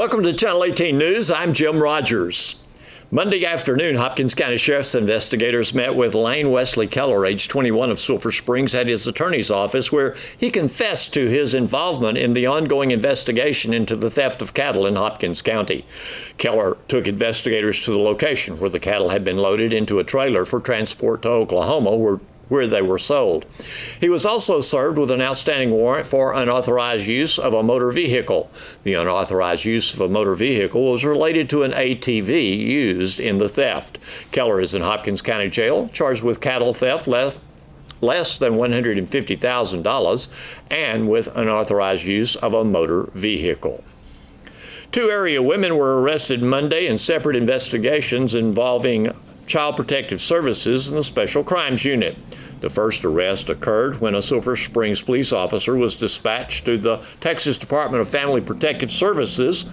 Welcome to Channel 18 News. I'm Jim Rogers. Monday afternoon, Hopkins County Sheriff's investigators met with Lane Wesley Keller, age 21, of Sulphur Springs, at his attorney's office, where he confessed to his involvement in the ongoing investigation into the theft of cattle in Hopkins County. Keller took investigators to the location where the cattle had been loaded into a trailer for transport to Oklahoma, where they were sold. He was also served with an outstanding warrant for unauthorized use of a motor vehicle. The unauthorized use of a motor vehicle was related to an ATV used in the theft. Keller is in Hopkins County Jail, charged with cattle theft less than $150,000 and with unauthorized use of a motor vehicle. Two area women were arrested Monday in separate investigations involving Child Protective Services and the Special Crimes Unit. The first arrest occurred when a Sulphur Springs police officer was dispatched to the Texas Department of Family Protective Services,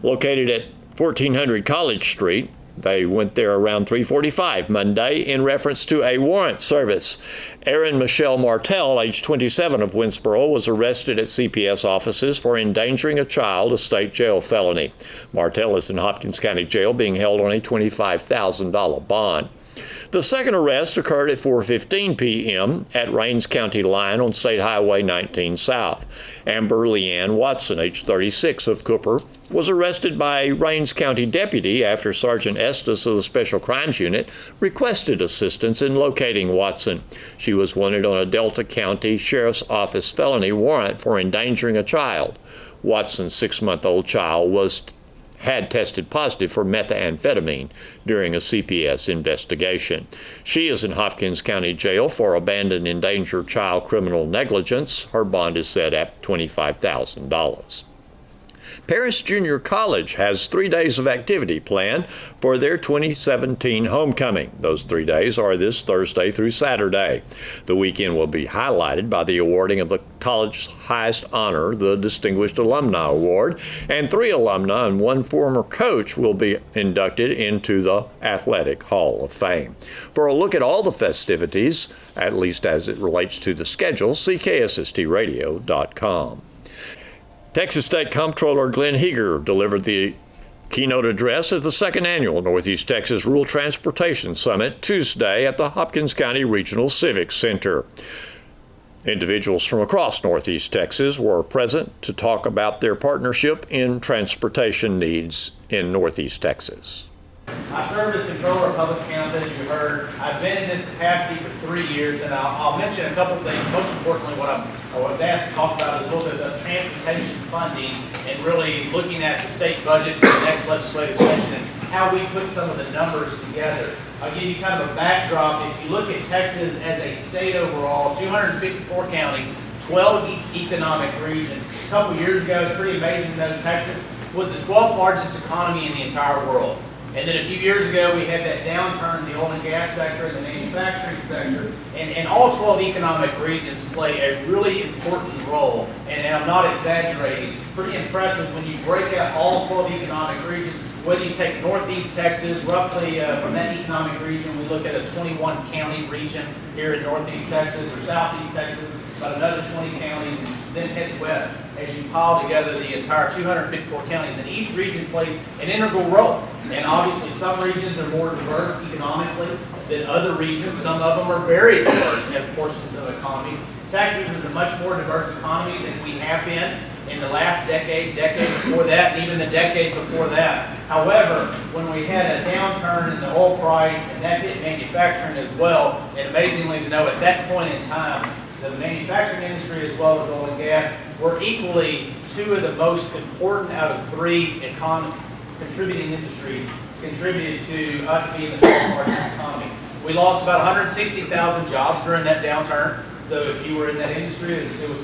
located at 1400 College Street. They went there around 3:45 Monday in reference to a warrant service. Erin Michelle Martell, age 27, of Winsboro, was arrested at CPS offices for endangering a child, a state jail felony. Martell is in Hopkins County Jail, being held on a $25,000 bond. The second arrest occurred at 4:15 p.m. at Rains County line on State Highway 19 South. Amber Leanne Watson, age 36, of Cooper, was arrested by a Rains County deputy after Sergeant Estes of the Special Crimes Unit requested assistance in locating Watson. She was wanted on a Delta County Sheriff's Office felony warrant for endangering a child. Watson's 6-month-old child had tested positive for methamphetamine during a CPS investigation. She is in Hopkins County Jail for abandoned endangered child criminal negligence. Her bond is set at $25,000. Paris Junior College has 3 days of activity planned for their 2017 homecoming. Those 3 days are this Thursday through Saturday. The weekend will be highlighted by the awarding of the college's highest honor, the Distinguished Alumni Award, and 3 alumni and 1 former coach will be inducted into the Athletic Hall of Fame. For a look at all the festivities, at least as it relates to the schedule, see KSSTradio.com. Texas State Comptroller Glenn Heeger delivered the keynote address at the second annual Northeast Texas Rural Transportation Summit Tuesday at the Hopkins County Regional Civic Center. Individuals from across Northeast Texas were present to talk about their partnership in transportation needs in Northeast Texas. I serve as Controller of Public Accounts, as you heard. I've been in this capacity for 3 years, and I'll mention a couple things. Most importantly, what I was asked to talk about is a little bit of transportation funding and really looking at the state budget for the next legislative session and how we put some of the numbers together. I'll give you kind of a backdrop. If you look at Texas as a state overall, 254 counties, 12 economic regions. A couple years ago, it's pretty amazing to know Texas was the 12th largest economy in the entire world. And then a few years ago, we had that downturn in the oil and gas sector and the manufacturing sector. And all 12 economic regions play a really important role. And I'm not exaggerating. It's pretty impressive when you break out all 12 economic regions. Whether you take Northeast Texas, roughly from that economic region, we look at a 21-county region here in Northeast Texas, or Southeast Texas, about another 20 counties, and then head west as you pile together the entire 254 counties. And each region plays an integral role. And obviously some regions are more diverse economically than other regions. Some of them are very diverse as portions of the economy. Texas is a much more diverse economy than we have been in the last decade before that, and even the decade before that. However, when we had a downturn in the oil price, and that hit manufacturing as well, and amazingly to know at that point in time, the manufacturing industry as well as oil and gas were equally 2 of the most important out of 3 contributing industries contributed to us being the 12th largest economy. We lost about 160,000 jobs during that downturn. So if you were in that industry, it was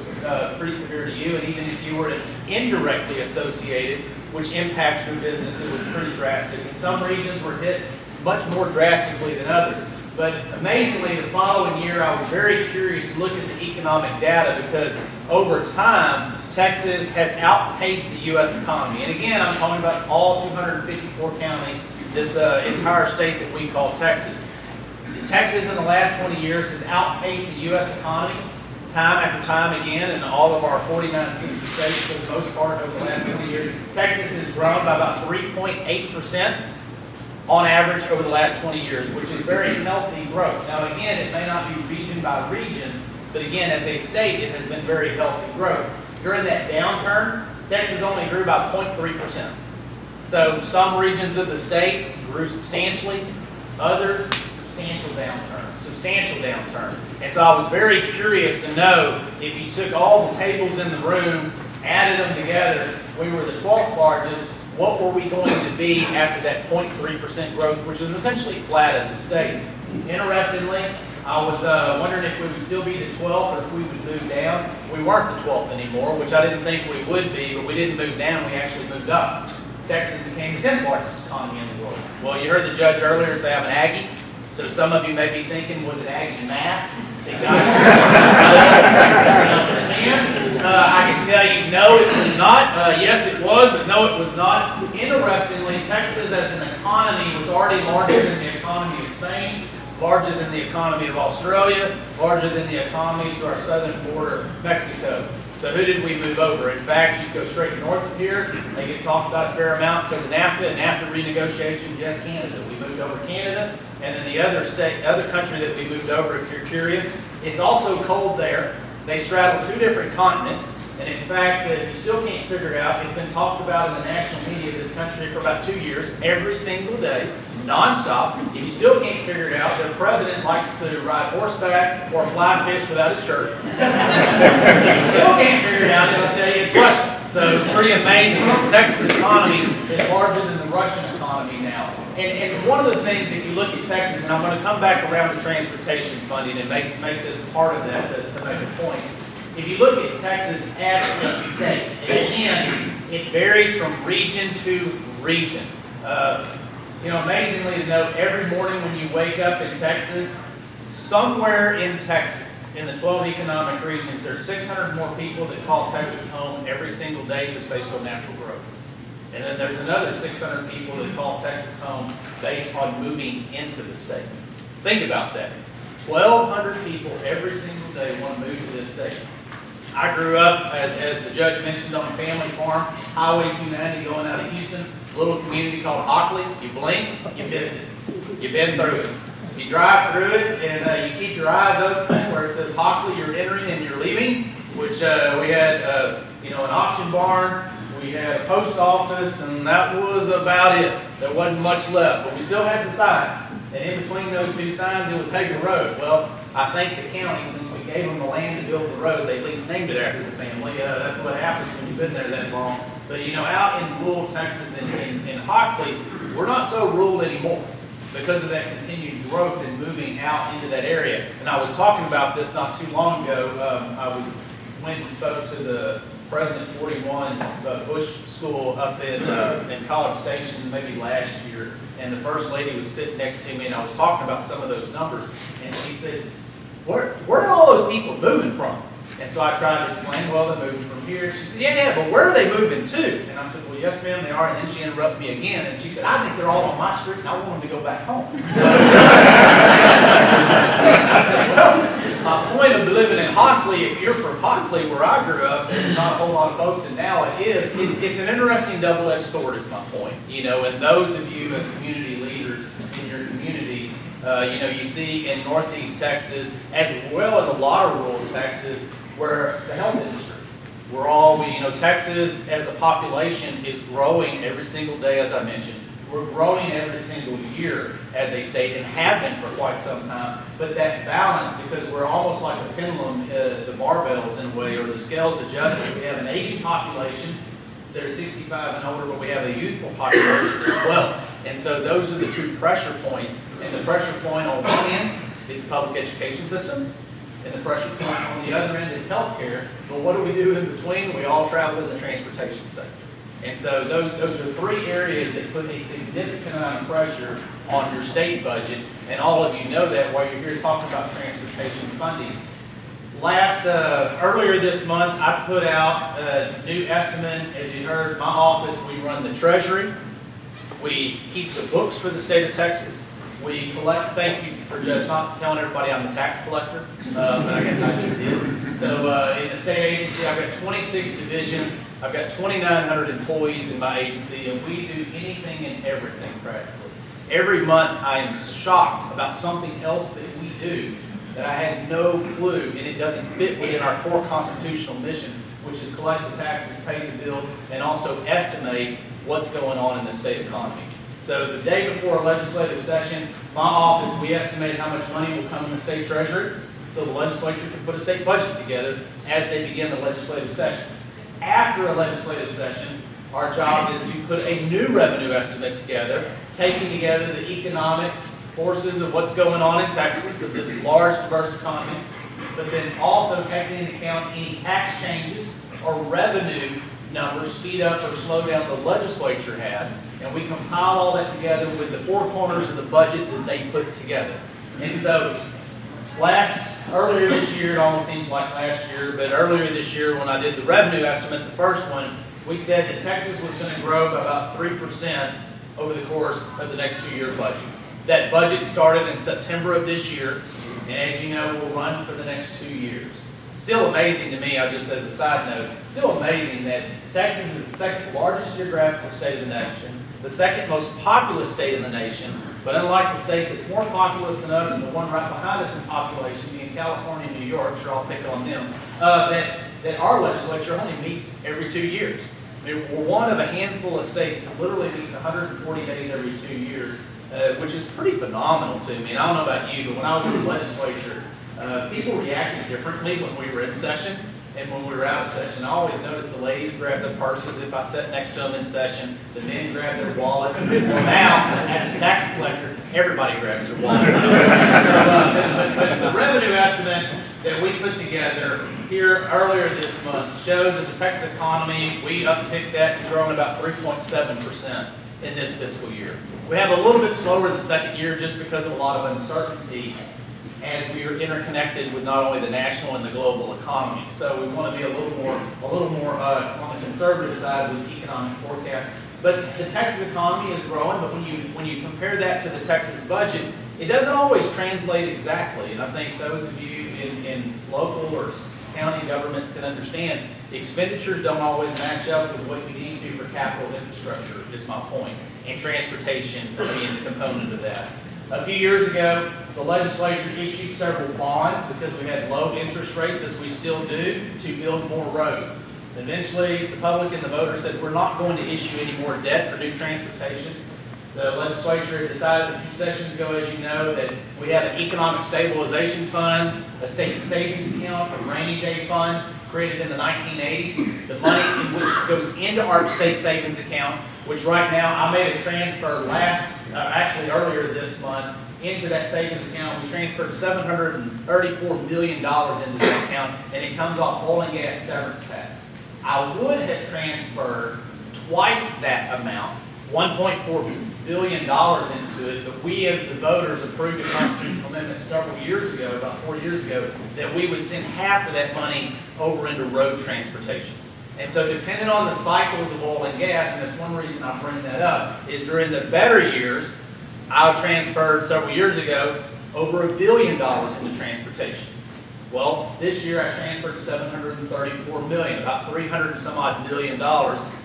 pretty severe to you. And even if you were indirectly associated, which impacts your business, it was pretty drastic. And some regions were hit much more drastically than others. But amazingly, the following year, I was very curious to look at the economic data because over time, Texas has outpaced the U.S. economy. And again, I'm talking about all 254 counties, this entire state that we call Texas. Texas in the last 20 years has outpaced the U.S. economy time after time again in all of our 49 sister states for the most part over the last 20 years. Texas has grown by about 3.8% on average over the last 20 years, which is very healthy growth. Now again, it may not be region by region, but again, as a state, it has been very healthy growth. During that downturn, Texas only grew by 0.3%. So some regions of the state grew substantially, others substantial downturn. And so I was very curious to know if you took all the tables in the room, added them together, we were the 12th largest, what were we going to be after that 0.3% growth, which is essentially flat as a state. Interestingly, I was wondering if we would still be the 12th or if we would move down. We weren't the 12th anymore, which I didn't think we would be, but we didn't move down, we actually moved up. Texas became the 10th largest economy in the world. Well, you heard the judge earlier say I'm an Aggie, so some of you may be thinking, was it Aggie math? I can tell you, no, it was not. Yes, it was, but no, it was not. Interestingly, Texas as an economy was already larger than the economy of Spain, larger than the economy of Australia, larger than the economy to our southern border, Mexico. So who did we move over? In fact, you go straight north of here, they get talked about a fair amount because of NAFTA and NAFTA renegotiation, yes, Canada. We moved over Canada. And then the other country that we moved over, if you're curious, it's also cold there. They straddle two different continents. And in fact, if you still can't figure it out, it's been talked about in the national media of this country for about 2 years, every single day, nonstop. If you still can't figure it out, their president likes to ride horseback or fly fish without his shirt. If you still can't figure it out, it'll tell you it's Russia. So it's pretty amazing. The Texas economy is larger than the Russian economy now. And one of the things, if you look at Texas, and I'm going to come back around to transportation funding and make this part of that to make a point. If you look at Texas as a state, and again, it varies from region to region. Amazingly to note, every morning when you wake up in Texas, somewhere in Texas, in the 12 economic regions, there's 600 more people that call Texas home every single day just based on natural growth. And then there's another 600 people that call Texas home based on moving into the state. Think about that. 1,200 people every single day want to move to this state. I grew up, as the judge mentioned, on a family farm, Highway 290 going out of Houston, a little community called Hockley. You blink, you miss it. You've been through it. You drive through it, and you keep your eyes open where it says Hockley, you're entering and you're leaving, which we had, an auction barn. We had a post office, and that was about it. There wasn't much left, but we still had the signs. And in between those two signs, it was Hager Road. Well, I thank the county, since we gave them the land to build the road, they at least named it after the family. That's what happens when you've been there that long. But out in rural Texas, in Hockley, we're not so rural anymore because of that continued growth and moving out into that area. And I was talking about this not too long ago. I went and spoke to the President 41 Bush School up in College Station maybe last year, and the First Lady was sitting next to me, and I was talking about some of those numbers, and she said, where are all those people moving from? And so I tried to explain, well, they're moving from here. She said, yeah, but where are they moving to? And I said, well, yes, ma'am, they are. And then she interrupted me again, and she said, I think they're all on my street, and I want them to go back home. I said, well, my point of living in Hockley, if you're from Hockley, where I grew up, there's not a whole lot of folks, and now it is. It's an interesting double-edged sword is my point. And those of you as community leaders in your communities, you see in Northeast Texas, as well as a lot of rural Texas, where the health industry, Texas as a population is growing every single day, as I mentioned. We're growing every single year as a state and have been for quite some time. But that balance, because we're almost like a pendulum, the barbells in a way, or the scales adjusted. We have an Asian population that are 65 and older, but we have a youthful population as well. And so those are the two pressure points. And the pressure point on one end is the public education system, and the pressure point on the other end is healthcare. But what do we do in between? We all travel in the transportation sector. And so those are three areas that put a significant amount of pressure on your state budget, and all of you know that while you're here talking about transportation funding. Earlier this month, I put out a new estimate. As you heard, my office, we run the Treasury. We keep the books for the state of Texas. We collect, thank you for Judge Johnson telling everybody I'm the tax collector, but I guess I just did. So in the state agency, I've got 26 divisions. I've got 2,900 employees in my agency, and we do anything and everything practically. Every month, I am shocked about something else that we do that I had no clue, and it doesn't fit within our core constitutional mission, which is collect the taxes, pay the bill, and also estimate what's going on in the state economy. So the day before a legislative session, my office, we estimate how much money will come in the state treasury, so the legislature can put a state budget together as they begin the legislative session. After a legislative session, our job is to put a new revenue estimate together, taking together the economic forces of what's going on in Texas, of this large, diverse economy, but then also taking into account any tax changes or revenue numbers, speed up or slow down the legislature had, and we compile all that together with the four corners of the budget that they put together. And so earlier this year, it almost seems like last year, but earlier this year when I did the revenue estimate, the first one, we said that Texas was going to grow by about 3% over the course of the next 2-year budget. That budget started in September of this year, and as you know, will run for the next 2 years. Still amazing to me, just as a side note, still amazing that Texas is the second largest geographical state of the nation, the second most populous state in the nation, but unlike the state that's more populous than us and the one right behind us in population, being California and New York, sure I'll pick on them, that our legislature only meets every 2 years. I mean, we're one of a handful of states that literally meets 140 days every 2 years, which is pretty phenomenal to me. And I don't know about you, but when I was in the legislature, people reacted differently when we were in session and when we were out of session. I always noticed the ladies grab their purses if I sat next to them in session. The men grab their wallets. Well, now, as a tax collector, everybody grabs their wallet. But the revenue estimate that we put together here earlier this month shows that the Texas economy, we upticked that to growing about 3.7% in this fiscal year. We have a little bit slower in the second year just because of a lot of uncertainty as we are interconnected with not only the national and the global economy. So we want to be a little more on the conservative side with economic forecast. But the Texas economy is growing, but when you compare that to the Texas budget, it doesn't always translate exactly. And I think those of you in local or county governments can understand the expenditures don't always match up with what you need to for capital infrastructure, is my point, and transportation being the component of that. A few years ago, the legislature issued several bonds because we had low interest rates, as we still do, to build more roads. Eventually, the public and the voters said, we're not going to issue any more debt for new transportation. The legislature decided a few sessions ago, as you know, that we have an economic stabilization fund, a state savings account, a rainy day fund created in the 1980s. The money in which goes into our state savings account, which right now I made a transfer actually earlier this month into that savings account. We transferred $734 million into that account, and it comes off oil and gas severance tax. I would have transferred twice that amount, $1.4 billion into it, but we as the voters approved a constitutional amendment several years ago, about 4 years ago, that we would send half of that money over into road transportation. And so depending on the cycles of oil and gas, and that's one reason I bring that up, is during the better years, I transferred several years ago over $1 billion into transportation. Well, this year I transferred $734 million, about $300 some odd million,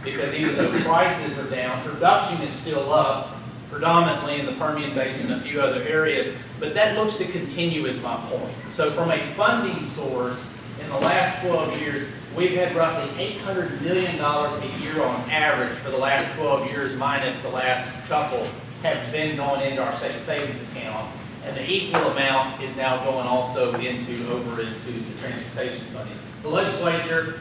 because even though prices are down, production is still up, predominantly in the Permian Basin and a few other areas, but that looks to continue is my point. So from a funding source, in the last 12 years, we've had roughly $800 million a year on average for the last 12 years, minus the last couple, have been going into our state savings account. And the equal amount is now going also over into the transportation funding. The legislature,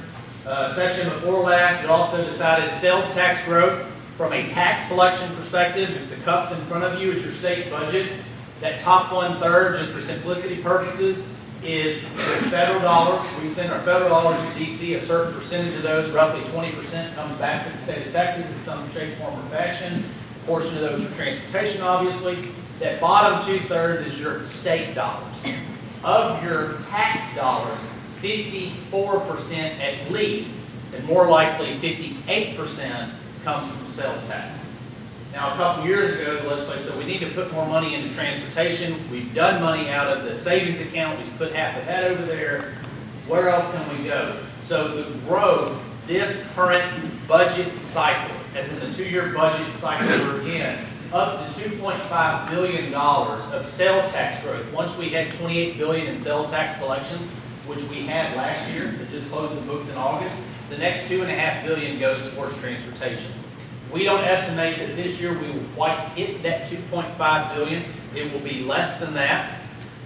session before last, it also decided sales tax growth from a tax collection perspective. If the cup's in front of you is your state budget, that top 1/3, just for simplicity purposes, is federal dollars. We send our federal dollars to D.C. A certain percentage of those, roughly 20%, comes back to the state of Texas in some shape, form, or fashion. A portion of those for transportation, obviously. That bottom 2/3 is your state dollars. Of your tax dollars, 54% at least, and more likely 58%, comes from sales taxes. Now, a couple years ago, the legislature said we need to put more money into transportation. We've done money out of the savings account. We've put half of that over there. Where else can we go? So the growth, this current budget cycle, as in the 2-year budget cycle we're in, up to $2.5 billion of sales tax growth. Once we had $28 billion in sales tax collections, which we had last year, that just closed the books in August, the next $2.5 billion goes towards transportation. We don't estimate that this year we will quite hit that $2.5 billion. It will be less than that.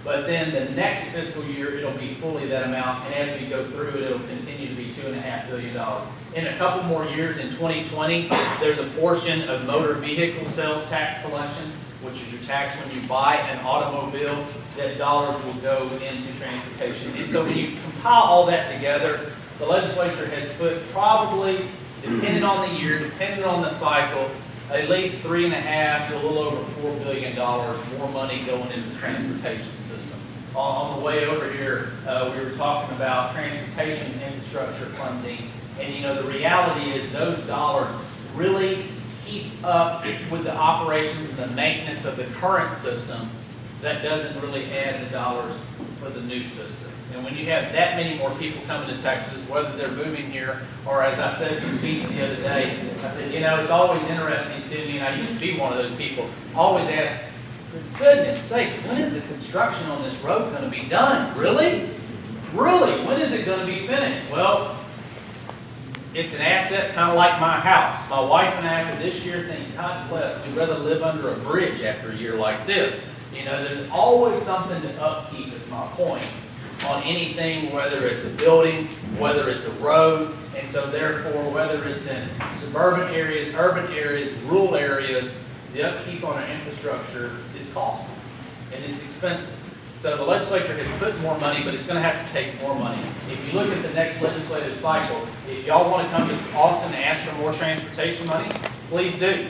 But then the next fiscal year, it'll be fully that amount, and as we go through it, it'll continue to be $2.5 billion. In a couple more years, in 2020, there's a portion of motor vehicle sales tax collections, which is your tax when you buy an automobile, that dollars will go into transportation. And so when you compile all that together, the legislature has put probably, depending on the year, depending on the cycle, at least $3.5 to a little over $4 billion more money going into the transportation system. On the way over here, we were talking about transportation infrastructure funding, and you know the reality is those dollars really keep up with the operations and the maintenance of the current system. That doesn't really add the dollars for the new system. And when you have that many more people coming to Texas, whether they're moving here or, as I said in speech the other day, I said, you know, it's always interesting to me, and I used to be one of those people, always ask, for goodness sakes, when is the construction on this road going to be done? Really? Really? When is it going to be finished? Well, it's an asset kind of like my house. My wife and I, for this year, think, God bless, we'd rather live under a bridge after a year like this. You know, there's always something to upkeep, is my point, on anything, whether it's a building, whether it's a road, and so therefore, whether it's in suburban areas, urban areas, rural areas, the upkeep on our infrastructure is costly, and it's expensive. So the legislature has put more money, but it's going to have to take more money. If you look at the next legislative cycle, if y'all want to come to Austin and ask for more transportation money, please do.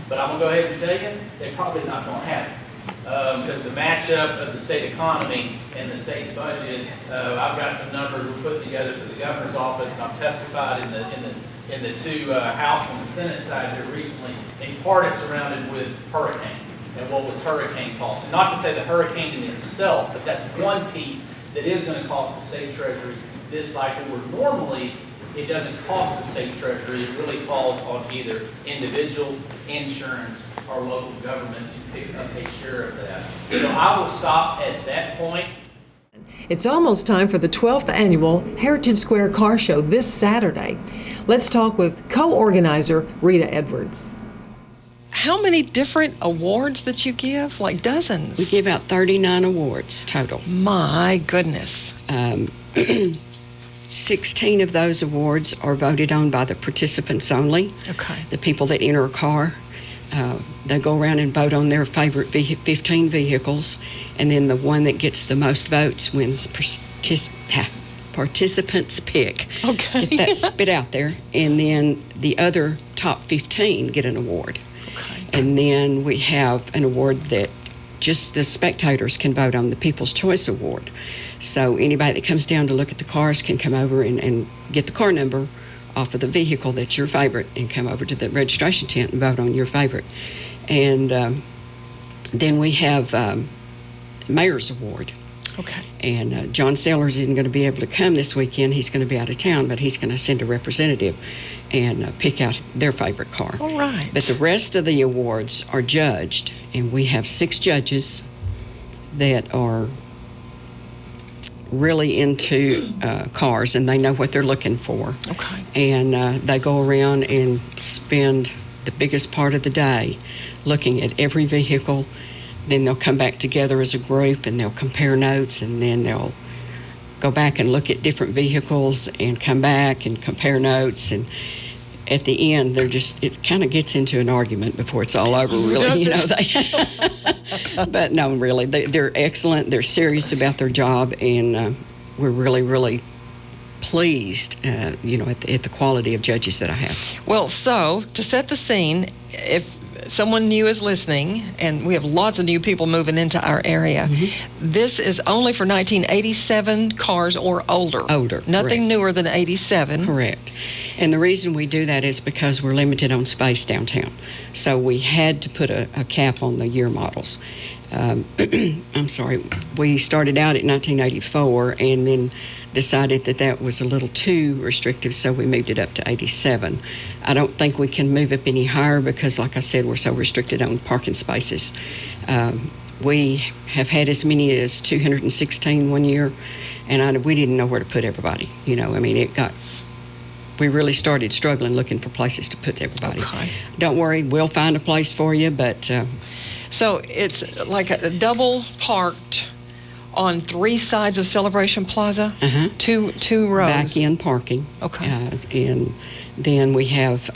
But I'm going to go ahead and tell you, they're probably not going to have it. Because the matchup of the state economy and the state budget, I've got some numbers we put together for the governor's office, and I've testified in the two House and the Senate side here recently. In part, it's surrounded with hurricane and what was hurricane cost. And not to say the hurricane in itself, but that's one piece that is going to cost the state treasury this cycle, where normally it doesn't cost the state treasury. It really falls on either individuals, insurance, or local government to pick up a share of that. So I will stop at that point. It's almost time for the 12th annual Heritage Square Car Show this Saturday. Let's talk with co-organizer Rita Edwards. How many different awards that you give? Like dozens. We give out 39 awards total. My goodness. 16 of those awards are voted on by the participants only. Okay. The people that enter a car. They go around and vote on their favorite 15 vehicles, and then the one that gets the most votes wins participants pick. Okay. Get that spit out there, and then the other top 15 get an award. Okay. And then we have an award that just the spectators can vote on, the People's Choice Award. So anybody that comes down to look at the cars can come over and get the car number off of the vehicle that's your favorite and come over to the registration tent and vote on your favorite. And then we have Mayor's Award. Okay. And John Sellers isn't going to be able to come this weekend. He's going to be out of town, but he's going to send a representative and pick out their favorite car. All right. But the rest of the awards are judged, and we have 6 judges that are really into cars, and they know what they're looking for. Okay. And they go around and spend the biggest part of the day looking at every vehicle. Then they'll come back together as a group and they'll compare notes, and then they'll go back and look at different vehicles and come back and compare notes. And at the end, it kind of gets into an argument before it's all over, really. But no, really, they're excellent. They're serious about their job, and we're really, really pleased, at the quality of judges that I have. Well, so to set the scene, if someone new is listening, and we have lots of new people moving into our area, this is only for 1987 cars or older. Older, Nothing correct. Newer than 87. Correct. And the reason we do that is because we're limited on space downtown. So we had to put a cap on the year models. I'm sorry, we started out at 1984, and then decided that that was a little too restrictive, so we moved it up to 87. I don't think we can move up any higher because, like I said, we're so restricted on parking spaces. We have had as many as 216 one year, and we didn't know where to put everybody. You know, I mean, we really started struggling looking for places to put everybody. Okay. Don't worry, we'll find a place for you, but... So it's like a double parked on 3 sides of Celebration Plaza? Two rows? Back-in parking. Okay. And then we have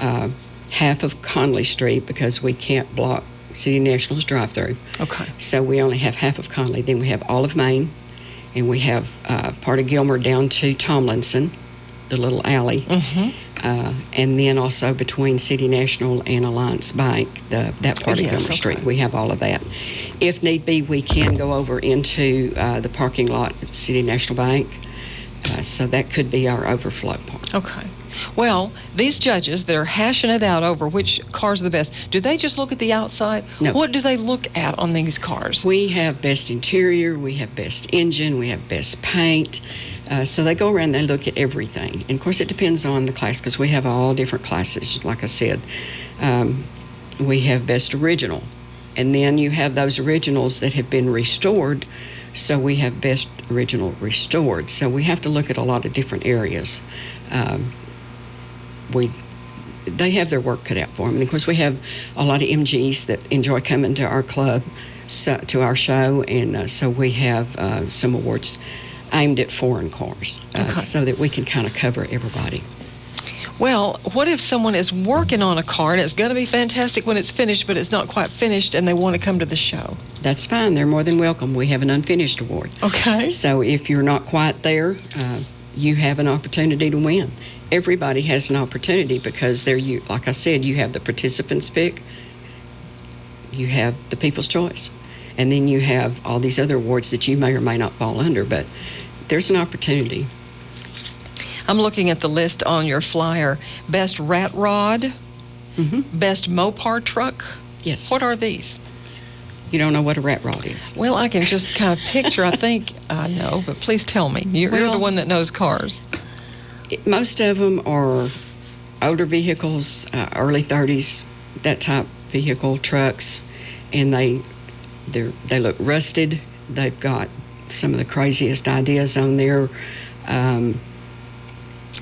half of Conley Street because we can't block City National's drive-through. Okay. So we only have half of Conley. Then we have all of Main, and we have part of Gilmer down to Tomlinson, the little alley. And then also between City National and Alliance Bank, that part of Gilmer Street. We have all of that. If need be, we can go over into the parking lot at City National Bank. So that could be our overflow part. Okay. Well, these judges, they're hashing it out over which car's the best. Do they just look at the outside? No. What do they look at on these cars? We have best interior, we have best engine, we have best paint. So they go around, they look at everything. And of course, it depends on the class because we have all different classes. Like I said, we have best original. And then you have those originals that have been restored. So we have best original restored. So we have to look at a lot of different areas. They have their work cut out for them. And of course, we have a lot of MGs that enjoy coming to our club, to our show. And so we have some awards aimed at foreign cars, so that we can kind of cover everybody. Well, what if someone is working on a car and it's going to be fantastic when it's finished, but it's not quite finished and they want to come to the show? That's fine. They're more than welcome. We have an unfinished award. Okay. So if you're not quite there, you have an opportunity to win. Everybody has an opportunity because like I said, you have the participants pick, you have the People's Choice, and then you have all these other awards that you may or may not fall under, but there's an opportunity. I'm looking at the list on your flyer. Best rat rod, best Mopar truck. Yes. What are these? You don't know what a rat rod is? Well, I can just kind of picture. I think I know, but please tell me. You're the one that knows cars. Most of them are older vehicles, early 30s, that type vehicle, trucks, and they look rusted. They've got some of the craziest ideas on there.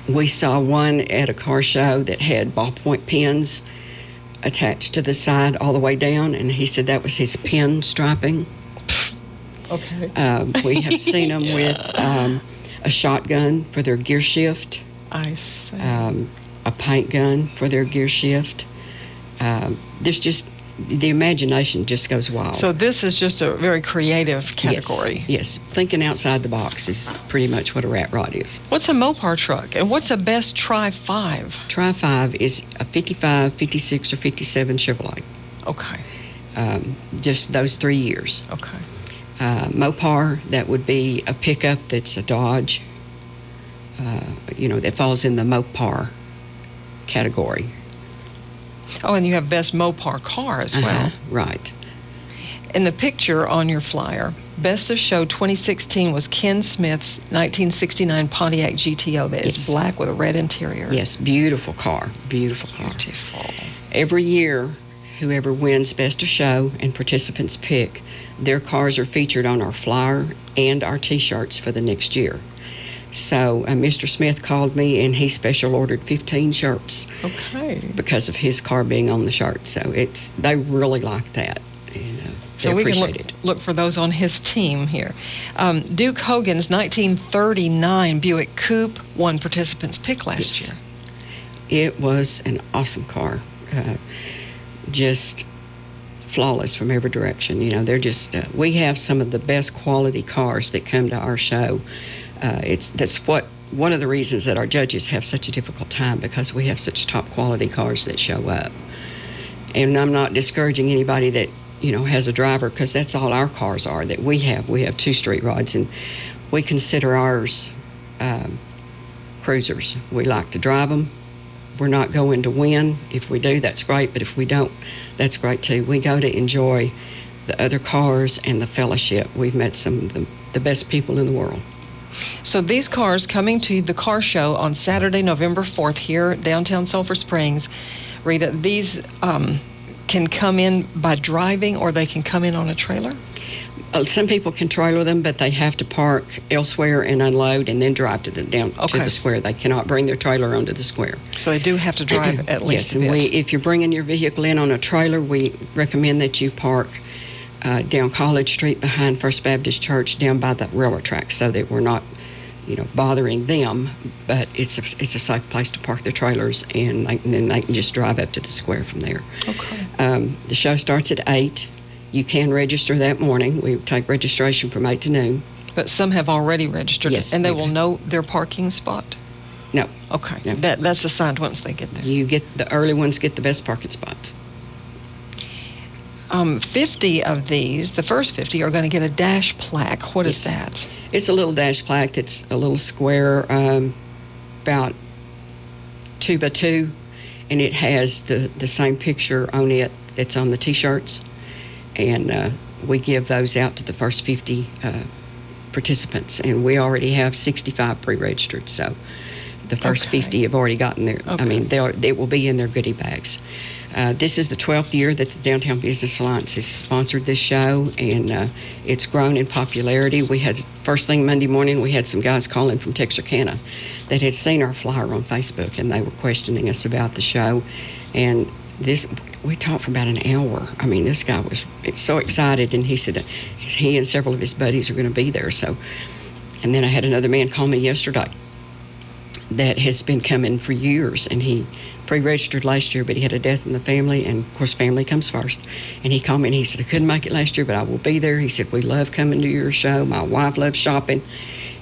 We saw one at a car show that had ballpoint pens attached to the side all the way down, and he said that was his pen striping. Okay. We have seen them with a shotgun for their gear shift. I see. A paint gun for their gear shift. There's just, the imagination just goes wild. So this is just a very creative category. Yes. Thinking outside the box is pretty much what a rat rod is. What's a Mopar truck, and what's a best Tri-5? Tri-5 is a 55, 56, or 57 Chevrolet. Okay. Just those 3 years. Okay. Mopar, that would be a pickup that's a Dodge, that falls in the Mopar category. Oh, and you have best Mopar car as well. Right. In the picture on your flyer, Best of Show 2016 was Ken Smith's 1969 Pontiac GTO that is black with a red interior. Yes, beautiful car. Beautiful car. Beautiful. Every year, whoever wins Best of Show and participants pick, their cars are featured on our flyer and our T-shirts for the next year. So Mr. Smith called me and he special ordered 15 shirts. Okay. Because of his car being on the shirt. So they really like that. And, so we can look for those on his team here. Duke Hogan's 1939 Buick Coupe won participants pick last year. It was an awesome car. Just flawless from every direction. They're just, we have some of the best quality cars that come to our show. One of the reasons that our judges have such a difficult time, because we have such top quality cars that show up. And I'm not discouraging anybody that has a driver, because that's all our cars are that we have. We have 2 street rods, and we consider ours cruisers. We like to drive them. We're not going to win. If we do, that's great, but if we don't, that's great too. We go to enjoy the other cars and the fellowship. We've met some of the best people in the world. So these cars coming to the car show on Saturday, November 4th here downtown Sulphur Springs. Rita, these can come in by driving or they can come in on a trailer? Some people can trailer them, but they have to park elsewhere and unload and then drive to the square. They cannot bring their trailer onto the square. So they do have to drive at least a bit. Yes, and if you're bringing your vehicle in on a trailer, we recommend that you park down College Street behind First Baptist Church down by the railroad tracks so that we're not, bothering them, but it's a safe place to park their trailers, and then they can just drive up to the square from there. Okay. The show starts at 8. You can register that morning. We take registration from 8 to noon. But some have already registered, yes, and they will know their parking spot? No. Okay. No. That's assigned once they get there. The early ones get the best parking spots. 50 of these, the first 50, are going to get a dash plaque. What is that? It's a little dash plaque that's a little square, about 2 by 2, and it has the same picture on it that's on the T-shirts. And we give those out to the first 50 participants. And we already have 65 pre-registered, so the first 50 have already gotten there. Okay. I mean, they will be in their goodie bags. This is the 12th year that the Downtown Business Alliance has sponsored this show, and it's grown in popularity. We had, first thing Monday morning, we had some guys calling from Texarkana that had seen our flyer on Facebook, and they were questioning us about the show. And we talked for about an hour. I mean, this guy was so excited, and he said he and several of his buddies are going to be there. So, and then I had another man call me yesterday that has been coming for years, and he pre-registered last year, but he had a death in the family, and of course family comes first. And he called me and he said, I couldn't make it last year, but I will be there. He said, we love coming to your show. My wife loves shopping.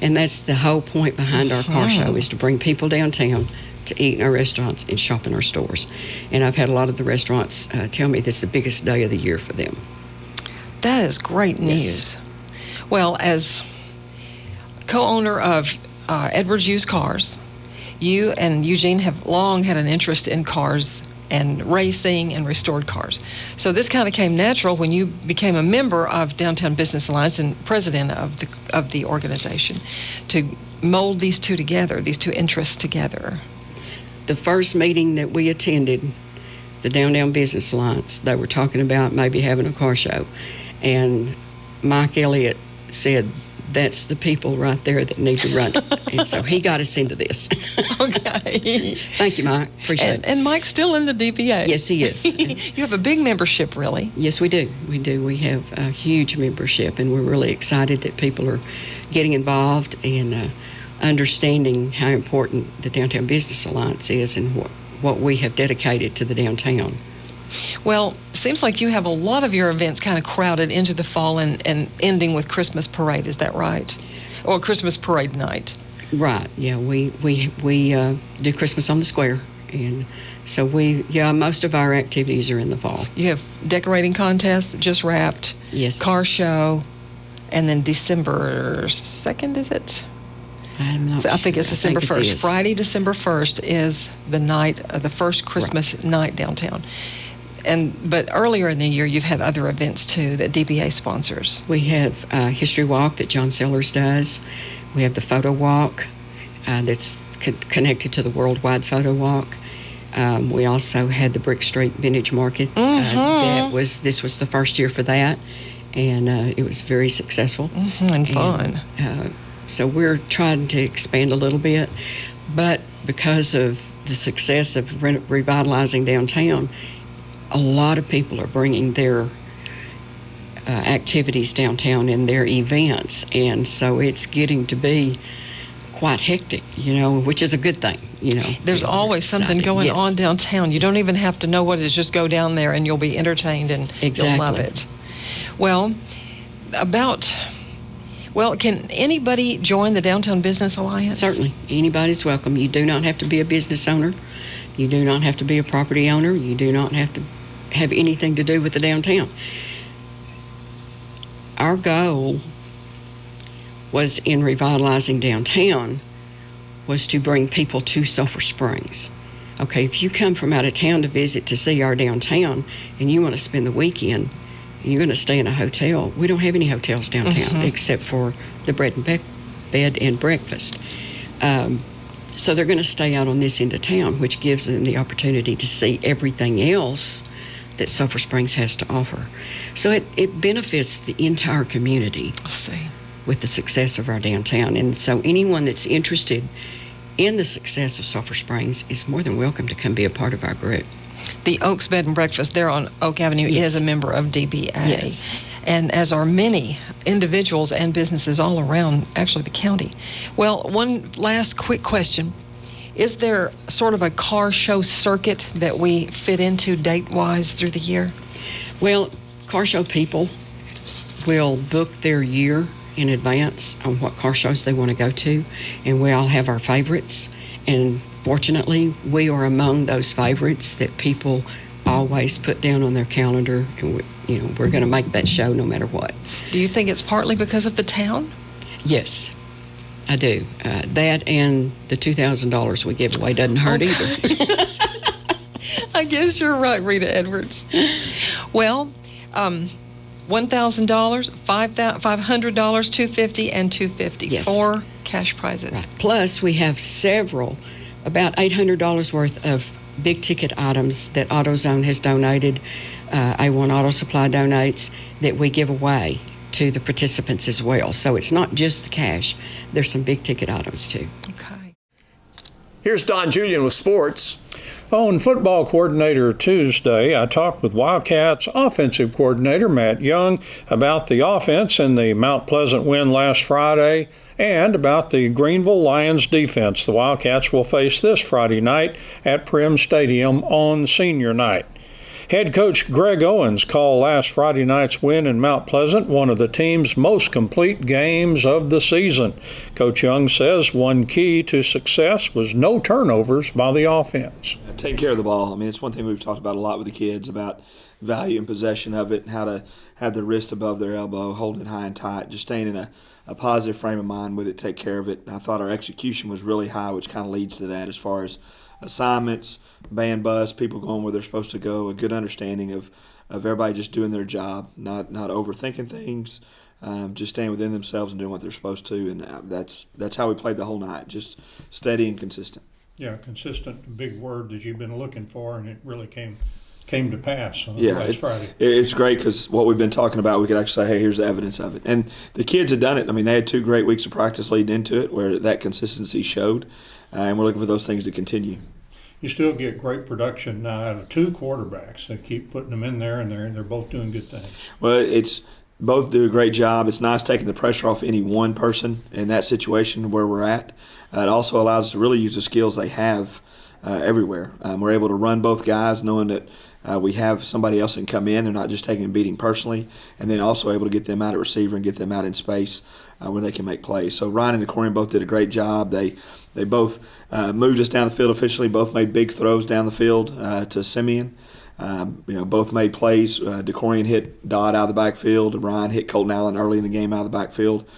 And that's the whole point behind our car show, is to bring people downtown to eat in our restaurants and shop in our stores. And I've had a lot of the restaurants tell me this is the biggest day of the year for them. That is great news. Yes. Well, as co-owner of Edwards Used Cars, you and Eugene have long had an interest in cars and racing and restored cars. So this kind of came natural when you became a member of Downtown Business Alliance and president of the organization, to mold these two together, these two interests together. The first meeting that we attended, the Downtown Business Alliance, they were talking about maybe having a car show. And Mike Elliott said, that's the people right there that need to run it. And so he got us into this. Okay. Thank you, Mike. Appreciate it. And Mike's still in the DBA. Yes, he is. You have a big membership, really. Yes, we do. We do. We have a huge membership, and we're really excited that people are getting involved and understanding how important the Downtown Business Alliance is and what we have dedicated to the downtown. Well, seems like you have a lot of your events kind of crowded into the fall and ending with Christmas parade. Is that right? Or Christmas parade night? Right. Yeah, we do Christmas on the Square, and so most of our activities are in the fall. You have decorating contest that just wrapped. Yes. Car show, and then December 2nd, is it? I'm not I think sure. it's December I think 1st. it is. Friday, December 1st is the night, the first Christmas night downtown. But earlier in the year, you've had other events too that DBA sponsors. We have a history walk that John Sellers does. We have the photo walk that's connected to the Worldwide Photo Walk. We also had the Brick Street Vintage Market. This was the first year for that, and it was very successful and fun. So we're trying to expand a little bit, but because of the success of revitalizing downtown, a lot of people are bringing their activities downtown and their events, and so it's getting to be quite hectic, which is a good thing, There's always something going on downtown. You don't even have to know what it is. Just go down there and you'll be entertained and you'll love it. Well, can anybody join the Downtown Business Alliance? Certainly. Anybody's welcome. You do not have to be a business owner. You do not have to be a property owner. You do not have to have anything to do with the downtown. Our goal was in revitalizing downtown was to bring people to Sulphur Springs. Okay, if you come from out of town to visit to see our downtown and you want to spend the weekend and you're going to stay in a hotel, we don't have any hotels downtown except for the Bread and bed and breakfast. So they're going to stay out on this end of town, which gives them the opportunity to see everything else that Sulphur Springs has to offer. So it benefits the entire community. I see. With the success of our downtown. And so anyone that's interested in the success of Sulphur Springs is more than welcome to come be a part of our group. The Oaks Bed and Breakfast there on Oak Avenue Yes. is a member of DBA. Yes. And as are many individuals and businesses all around, actually, the county. Well, one last quick question. Is there sort of a car show circuit that we fit into date-wise through the year? Well, car show people will book their year in advance on what car shows they want to go to, and we all have our favorites. And fortunately, we are among those favorites that people always put down on their calendar, and we're going to make that show no matter what. Do you think it's partly because of the town? Yes, I do. That and the $2,000 we give away doesn't hurt either. I guess you're right, Rita Edwards. Well, $1,000, $500, $250, and $250. Yes. 4 cash prizes. Right. Plus, we have about $800 worth of big ticket items that AutoZone has donated, A1 Auto Supply donates, that we give away to the participants as well. So it's not just the cash, there's some big ticket items too. Okay. Here's Don Julian with sports. On Football Coordinator Tuesday, I talked with Wildcats offensive coordinator Matt Young about the offense in the Mount Pleasant win last Friday and about the Greenville Lions defense the Wildcats will face this Friday night at Primm Stadium on senior night. Head coach Greg Owens called last Friday night's win in Mount Pleasant one of the team's most complete games of the season. Coach Young says one key to success was no turnovers by the offense. Take care of the ball. I mean, it's one thing we've talked about a lot with the kids, about value and possession of it, and how to have the wrist above their elbow, hold it high and tight, just staying in a positive frame of mind with it, take care of it. And I thought our execution was really high, which kind of leads to that as far as assignments, band bus, people going where they're supposed to go, a good understanding of everybody just doing their job, not overthinking things, just staying within themselves and doing what they're supposed to. And that's how we played the whole night, just steady and consistent. Yeah, consistent, a big word that you've been looking for, and it really came to pass on Yeah, last Friday. It's great because what we've been talking about, we could actually say, hey, here's the evidence of it. And the kids had done it. I mean, they had 2 great weeks of practice leading into it where that consistency showed, and we're looking for those things to continue. You still get great production now out of 2 quarterbacks. They keep putting them in there, and they're both doing good things. Well, it's both do a great job. It's nice taking the pressure off any one person in that situation where we're at. It also allows us to really use the skills they have everywhere. We're able to run both guys knowing that we have somebody else that can come in. They're not just taking a beating personally, and then also able to get them out at receiver and get them out in space where they can make plays. So Ryan and Decorian both did a great job. They both moved us down the field efficiently, both made big throws down the field to Simeon. Both made plays. Decorian hit Dodd out of the backfield. Ryan hit Colton Allen early in the game out of the backfield.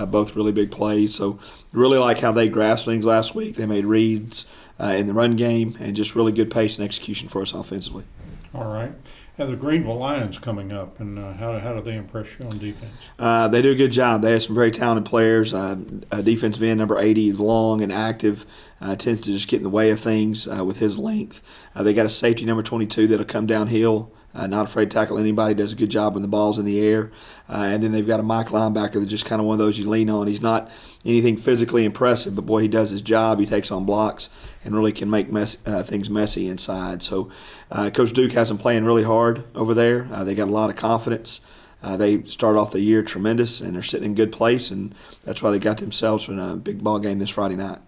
Both really big plays. So really like how they grasped things last week. They made reads in the run game and just really good pace and execution for us offensively. All right. Have the Greenville Lions coming up, and how do they impress you on defense? They do a good job. They have some very talented players. Defensive end number 80 is long and active, tends to just get in the way of things with his length. They got a safety number 22 that'll come downhill, not afraid to tackle anybody, does a good job when the ball's in the air. And then they've got a Mike linebacker that's just kind of one of those you lean on. He's not anything physically impressive, but boy, he does his job. He takes on blocks and really can make things messy inside. So Coach Duke has them playing really hard over there. They got a lot of confidence. They start off the year tremendous, and they're sitting in good place, and that's why they got themselves in a big ball game this Friday night.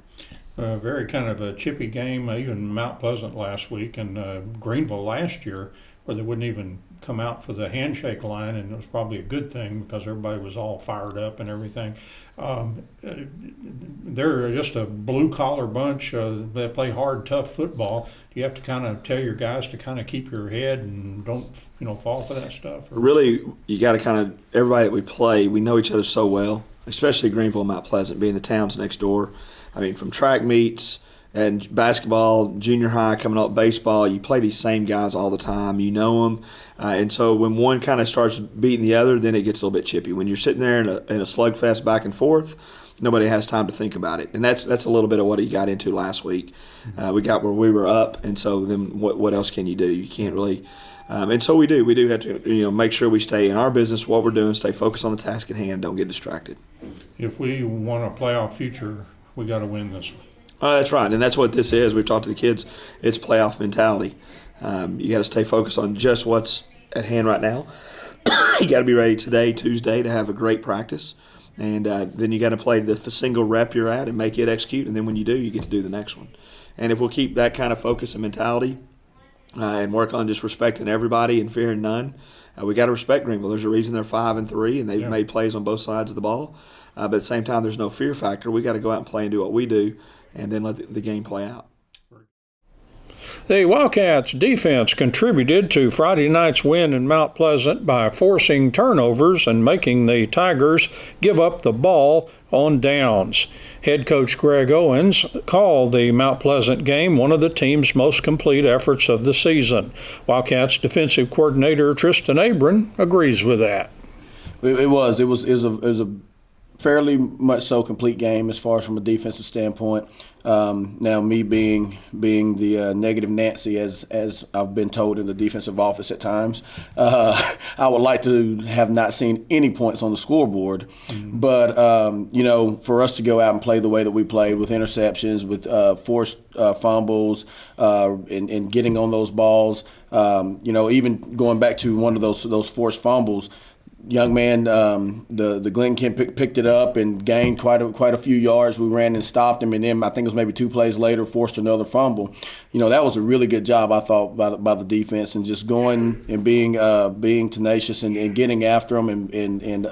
Very kind of a chippy game, even Mount Pleasant last week, and Greenville last year, where they wouldn't even come out for the handshake line, and it was probably a good thing because everybody was all fired up and everything. They're just a blue-collar bunch. They play hard, tough football. Do you have to kind of tell your guys to kind of keep your head and don't, fall for that stuff? Or? Really, you got to kind of, everybody that we play, we know each other so well, especially Greenville and Mount Pleasant, being the towns next door. I mean, from track meets and basketball, junior high, coming up baseball, you play these same guys all the time. You know them. And so when one kind of starts beating the other, then it gets a little bit chippy. When you're sitting there in a slugfest back and forth, nobody has time to think about it. And that's a little bit of what he got into last week. We got where we were up, and so then what else can you do? You can't really. And so we do have to make sure we stay in our business, what we're doing, stay focused on the task at hand, don't get distracted. If we want a playoff future, we got to win this one. That's right, and that's what this is. We've talked to the kids. It's playoff mentality. You got to stay focused on just what's at hand right now. You got to be ready today, Tuesday, to have a great practice, and then you got to play the single rep you're at and make it execute. And then when you do, you get to do the next one. And if we'll keep that kind of focus and mentality, and work on just respecting everybody and fearing none, we got to respect Greenville. There's a reason they're 5-3, and they've made plays on both sides of the ball. But at the same time, there's no fear factor. We got to go out and play and do what we do, and then let the game play out. The Wildcats' defense contributed to Friday night's win in Mount Pleasant by forcing turnovers and making the Tigers give up the ball on downs. Head coach Greg Owens called the Mount Pleasant game one of the team's most complete efforts of the season. Wildcats defensive coordinator Tristan Abram agrees with that. It was a fairly much so complete game as far as from a defensive standpoint. Now, me being the negative Nancy, as I've been told in the defensive office at times, I would like to have not seen any points on the scoreboard. Mm-hmm. But for us to go out and play the way that we played, with interceptions, with forced fumbles, and getting on those balls, even going back to one of those forced fumbles. Young man, the Glenn Kent picked it up and gained quite a few yards. We ran and stopped him, and then I think it was maybe 2 plays later forced another fumble. That was a really good job, I thought, by the defense, and just going and being tenacious and getting after them and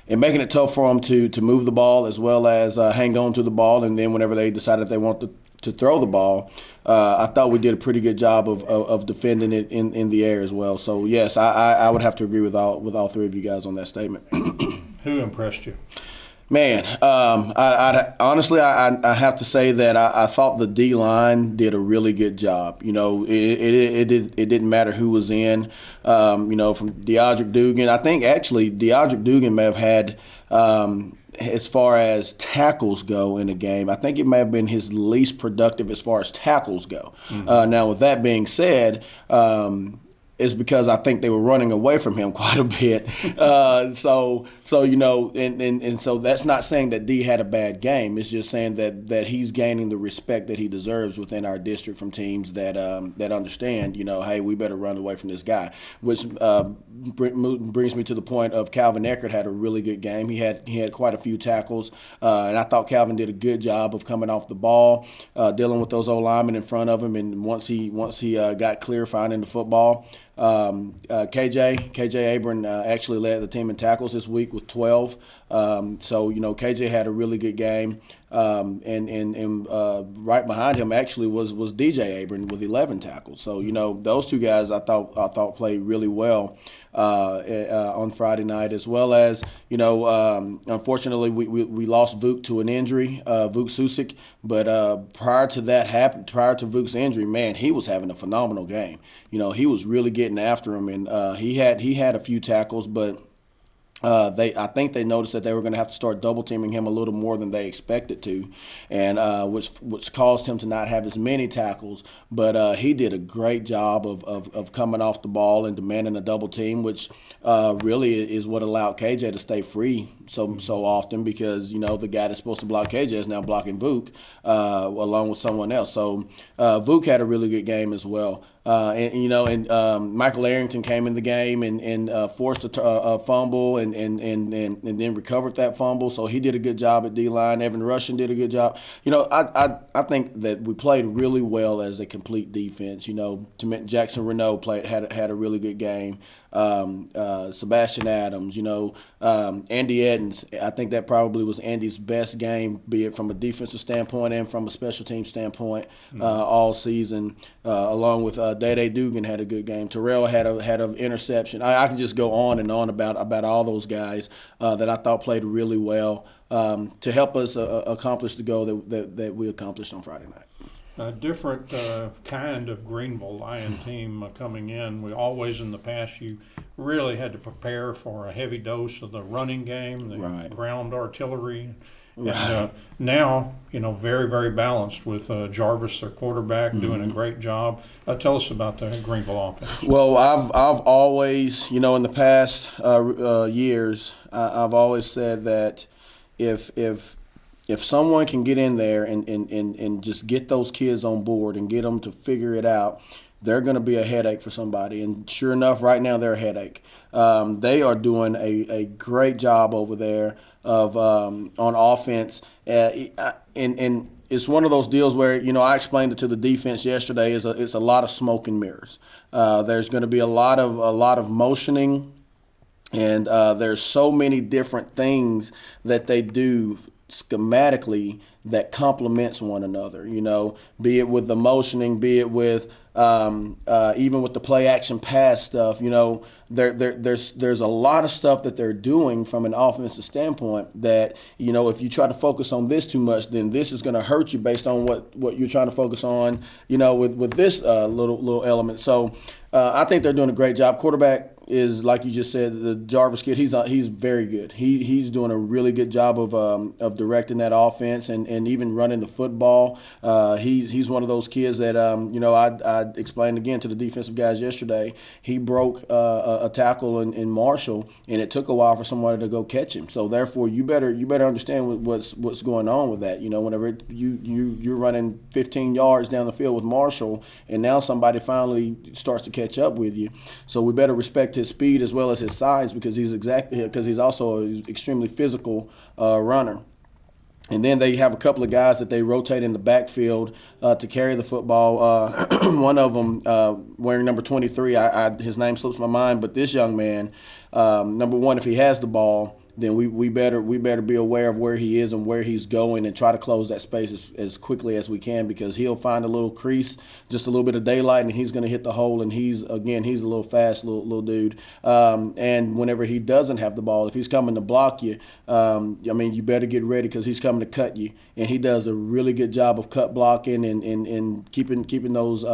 making it tough for them to move the ball as well as hang on to the ball. And then whenever they decided they wanted to throw the ball, I thought we did a pretty good job of defending it in the air as well. So yes, I would have to agree with all three of you guys on that statement. Who impressed you? Man, I honestly have to say that I thought the D line did a really good job. It didn't matter who was in. From Deodric Dugan, I think actually Deodric Dugan may have had. As far as tackles go in a game, I think it may have been his least productive as far as tackles go. Mm-hmm. Now, with that being said, it's because I think they were running away from him quite a bit. So that's not saying that D had a bad game. It's just saying that he's gaining the respect that he deserves within our district from teams that understand, hey, we better run away from this guy. Which brings me to the point of Calvin Eckert had a really good game. He had quite a few tackles, and I thought Calvin did a good job of coming off the ball, dealing with those old linemen in front of him, and once he got clear finding the football. KJ Abram actually led the team in tackles this week with 12. So KJ had a really good game. And right behind him actually was DJ Abram with 11 tackles. So those two guys I thought played really well on Friday night, as well as unfortunately we lost Vuk to an injury, Vuk Susik. But prior to Vuk's injury, man, he was having a phenomenal game. He was really getting after him, and he had a few tackles, but. I think they noticed that they were going to have to start double teaming him a little more than they expected to, and which caused him to not have as many tackles. But he did a great job of coming off the ball and demanding a double team, which really is what allowed KJ to stay free so often, because the guy that's supposed to block KJ is now blocking Vuk along with someone else. So Vuk had a really good game as well. Michael Arrington came in the game and forced a fumble and then recovered that fumble. So he did a good job at D-line. Evan Russian did a good job. I think that we played really well as a complete defense. Jackson Renault had a really good game. Sebastian Adams, Andy Edens. I think that probably was Andy's best game, be it from a defensive standpoint and from a special team standpoint, all season. Along with Dede Dugan had a good game. Terrell had an interception. I can just go on and on about all those guys that I thought played really well to help us accomplish the goal that we accomplished on Friday night. A different kind of Greenville Lion team coming in. We always in the past, you really had to prepare for a heavy dose of the running game, the ground artillery, And now, very, very balanced with Jarvis, their quarterback, doing a great job. Tell us about the Greenville offense. Well, I've always, in the past years, I've always said that if someone can get in there and just get those kids on board and get them to figure it out, they're going to be a headache for somebody. And sure enough, right now they're a headache. They are doing a great job over there of on offense. And it's one of those deals where, I explained it to the defense yesterday. It's a lot of smoke and mirrors. There's going to be a lot of motioning, and there's so many different things that they do schematically that complements one another, be it with the motioning, be it with even with the play action pass stuff, there's a lot of stuff that they're doing from an offensive standpoint that, if you try to focus on this too much, then this is going to hurt you based on what you're trying to focus on, with this little element. So I think they're doing a great job. Quarterback is, like you just said, the Jarvis kid. He's very good. He's doing a really good job of directing that offense and even running the football. He's one of those kids that I explained again to the defensive guys yesterday. He broke a tackle in Marshall, and it took a while for somebody to go catch him. So therefore, you better understand what's going on with that. Whenever you're running 15 yards down the field with Marshall, and now somebody finally starts to catch up with you. So we better respect his speed as well as his size because he's also an extremely physical runner. And then they have a couple of guys that they rotate in the backfield to carry the football. One of them wearing number 23, his name slips my mind, but this young man, number one, if he has the ball, then we better be aware of where he is and where he's going and try to close that space as quickly as we can because he'll find a little crease, just a little bit of daylight, and he's going to hit the hole. And he's a little fast little dude. And whenever he doesn't have the ball, if he's coming to block you, you better get ready because he's coming to cut you. And he does a really good job of cut blocking and keeping those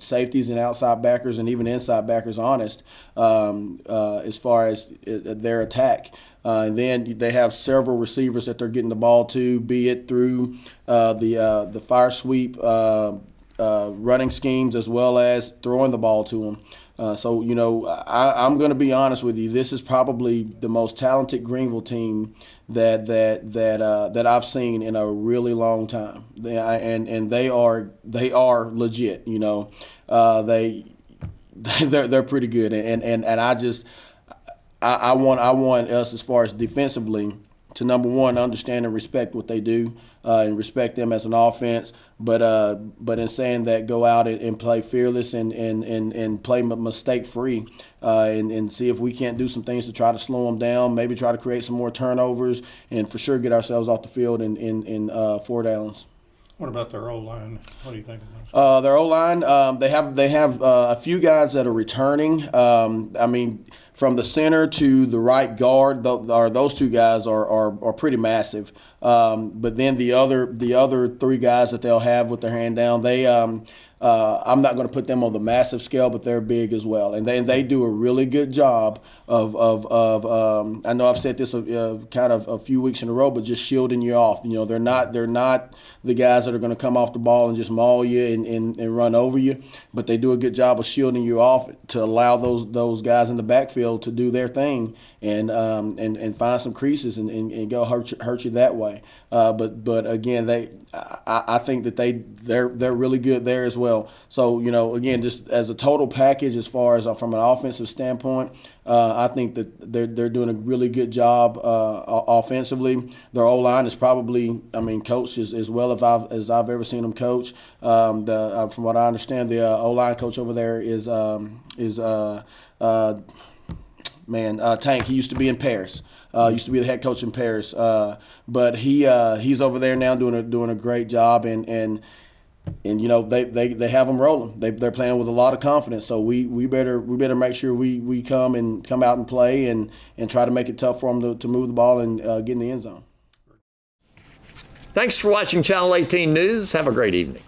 safeties and outside backers and even inside backers honest as far as their attack. And then they have several receivers that they're getting the ball to, be it through the fire sweep running schemes as well as throwing the ball to them. I'm going to be honest with you. This is probably the most talented Greenville team that I've seen in a really long time. They are legit. They're pretty good, and I want us, as far as defensively, to number one, understand and respect what they do and respect them as an offense. But in saying that, go out and play fearless and play mistake free and see if we can't do some things to try to slow them down. Maybe try to create some more turnovers and for sure get ourselves off the field in 4 downs. What about their O-line? What do you think of those? Their O-line, they have a few guys that are returning. From the center to the right guard, those two guys are pretty massive. But then the other 3 guys that they'll have with their hand down, I'm not going to put them on the massive scale, but they're big as well, and they do a really good job of I know I've said this kind of a few weeks in a row, but just shielding you off. They're not the guys that are going to come off the ball and just maul you and run over you, but they do a good job of shielding you off to allow those guys in the backfield to do their thing and find some creases and go hurt you that way. But again, I think that they're really good there as well. So again, just as a total package, as far as from an offensive standpoint, I think that they're doing a really good job offensively. Their O-line is probably, coached as well as I've ever seen them coach. From what I understand, the O-line coach over there is Tank. He used to be in Paris. Used to be the head coach in Paris. But he's over there now doing a great job and they have them rolling. They're playing with a lot of confidence. So we better make sure we come out and play and try to make it tough for them to move the ball and get in the end zone. Thanks for watching Channel 18 News. Have a great evening.